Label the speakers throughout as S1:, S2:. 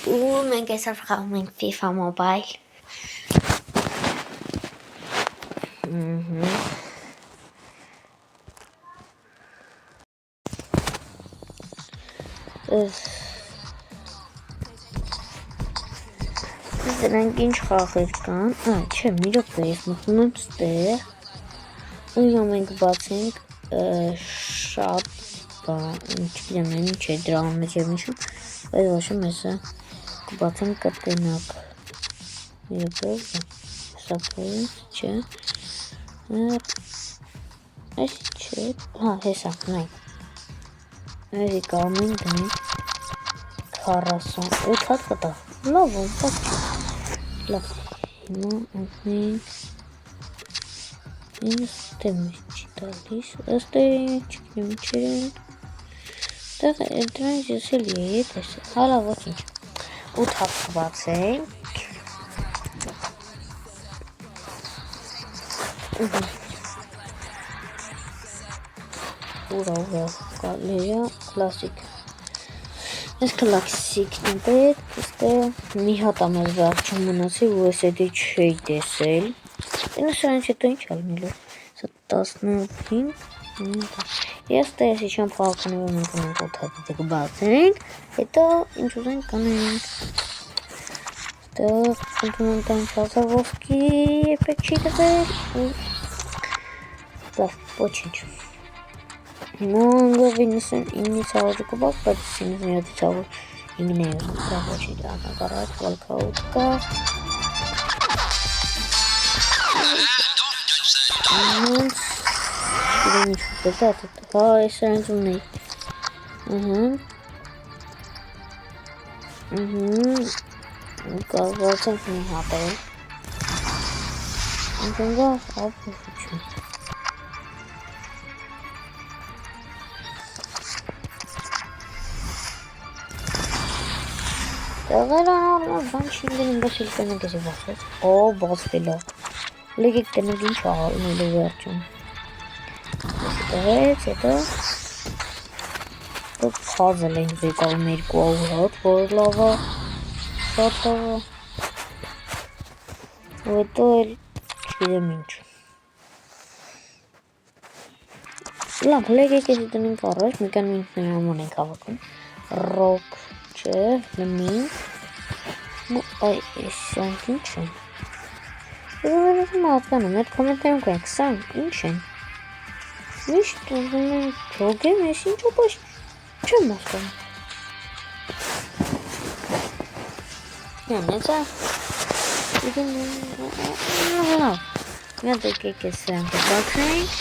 S1: ու մենք այսօր խաղում ենք FIFA Mobile։ Դրանք ինչ խաղեր կան, չէ, մի րոպե, ես մտնում եմ ստեղ, ու հիմա մենք բացենք շատ բան, չգիտեմ, ինչ է դրա մեջ եմ իշում, բայց ոչ մեսը կբացենք կտենակ, մի րոպե, սա պոյնց, չէ, այս չէ, հեսա, նայք, այրի կաղում ենք դնենք 48 հատ կտա, լավ, բակ չի, լավ, հիմա ընտնենք, ինձ տեմ չի տալիս, ըստ է, չգնեմ չեն, դրանից ես էլ եի տեսել, հալա ոչ ինչ, 8 հատ կբացենք, ուրա, կալերա, կլասիկ, ես կլասիկն եմ պետք, ստեղ մի հատ ամեզ վերջում մնացի, ու ես էդի չէի տեսել, ինը սրանից հետո ինչ ալնելու, սա 15, ես տես իչան պաղականի որ մենք ունենք 8 հատիտ կբացենք, հետո ինչ ուզենք կանենք, ստեղ ընդունում տան չասավովքի եպեկ չի տվել, լավ, ոչ ինչ, հիմա անգով 99 ցավոջը կբակ, բայց 97 ցավոջ 9 ցավոջի դանակարած, վալքաուտկա, չգիտեմ ինչ ուտել, այս սրանց ունեի, կավացենք մի հատել, ընկնգավ ապուխություն, տեղեր անարմար բան չի դնում, բայց էլ կենեք էսի բացվեց, բացվելա, լեգեք տնեք ինչ աղալնելու վերջում, էսի տեղեց, հետո, պազել ենք վեկալում 200 հատ, որ լավա, շատ լավա, ու հետո էլ չգիտեմ ինչ, լավ, լեգեք էսի տնենք առաջ, մեկան մինքն նրաման ենք հավաքում, ռոք, չէ, լմին, այ, սանք ինչ են, ես մատկանում, այդ կոմենտայում կայք, սանք ինչ են, միշտ ուզում են ճոգեմ, ես ինչ ոպաշ չեմ մատկանում, նեցա, միատ եկեք ես սրանք բացենք,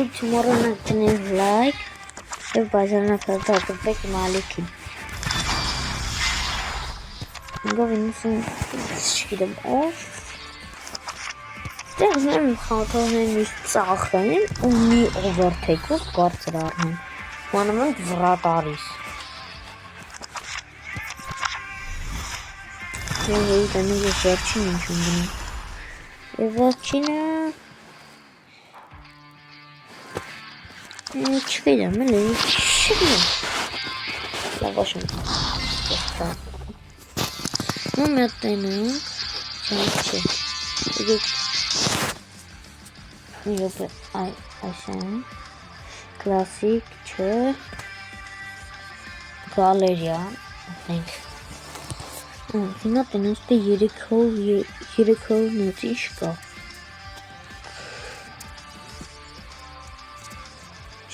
S1: դուք չմոռանաք դնել լայք և բաժանակ հրդակրվեք իմ ալիքին, անգով 90 չգիտեմ ով, ստեղ նեմ խաթողներն իշտ ծախեն ու մի overtake-ով բարձր առնեն, մանում ենք վրատարիս, եի տանը ես վերջին ինչ ունգնում, և վերջինը, չգիտեմ, էլի, չգիտեմ, լավ աշում, ու միատ տենենք, չանք չէ, եկեք, մի րոպե, այսան, կլասիկ, չէ, գալերիա, ենք, հիմա տենենք դե 3 նոց ինչ կա,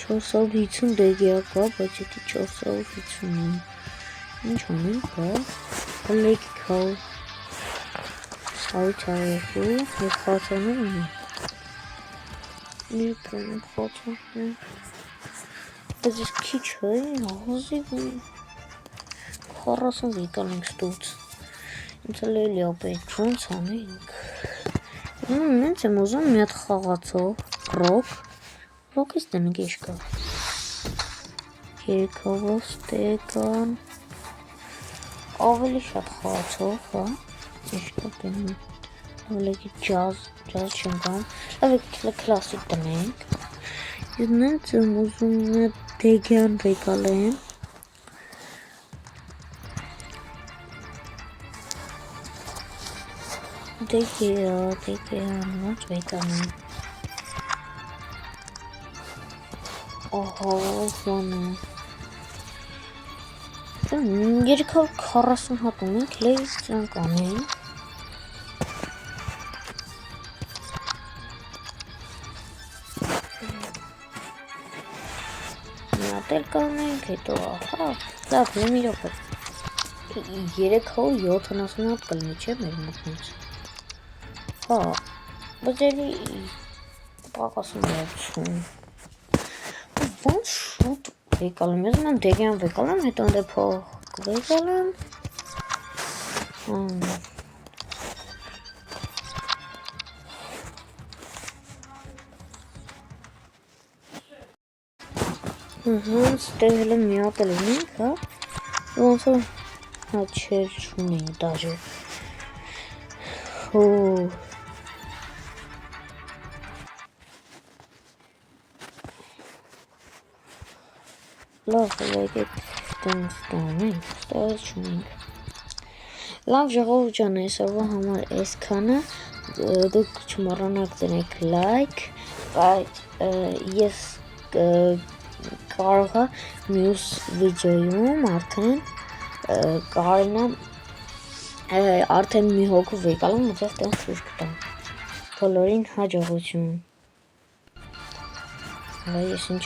S1: 450 դեգիա կա, բայց ետի 450-ին, ինչ անենք կա, բլեք կա, սայթարեխու, և խացաներ ունի, մի պրոնենք խացաներ, բայց ես քիչ հայի, հազիվ ունի, 40 վիկալ ենք ստուց, ինձ էլ էլի ապետ, ոնց անենք, նենց եմ ուզում մի հատ խաղացող, ռոքից տնենք իշ կա, երեքովով ստեկան, ավելի շատ խաղացող, հա, Իշտա բեմ Ալեգի ջազ չեմ կամ Լավ կլասիկ տնենք Ես նենց եմ ուզում դեգյան վեկալեմ Դեգյան ոնց վեկալեմ Ահա ոնը 340 հատ ունենք, լեյս ծանք անեն Միատել կանենք, հետո ահա Լավ, լեմ իրոպը 370 հատ կլինի չէ մեր մոտնից Հա, բզերի պաղասում ողցում Ոնց շուտ վեկալեմ, ես ունեմ դեգյան վեկալեմ, հետո ընդ է փող վեկալեմ Ստեղ էլ եմ միատել ունենք, հա Ոնց է, հա չեր չունենք դաժը Լավ, եկեք տենց տանենք, ստեղից չունենք Լավ ժողով ջան, այսօրվա համար այս քանը դուք չմոռանաք դնեք լայք Բայց ես կարող է մյուս վիդեոյում արդեն մի հոգու վեկալում ու ձեզ տենց ցույց կտամ Բոլորին հաջողություն Հա ես ինչ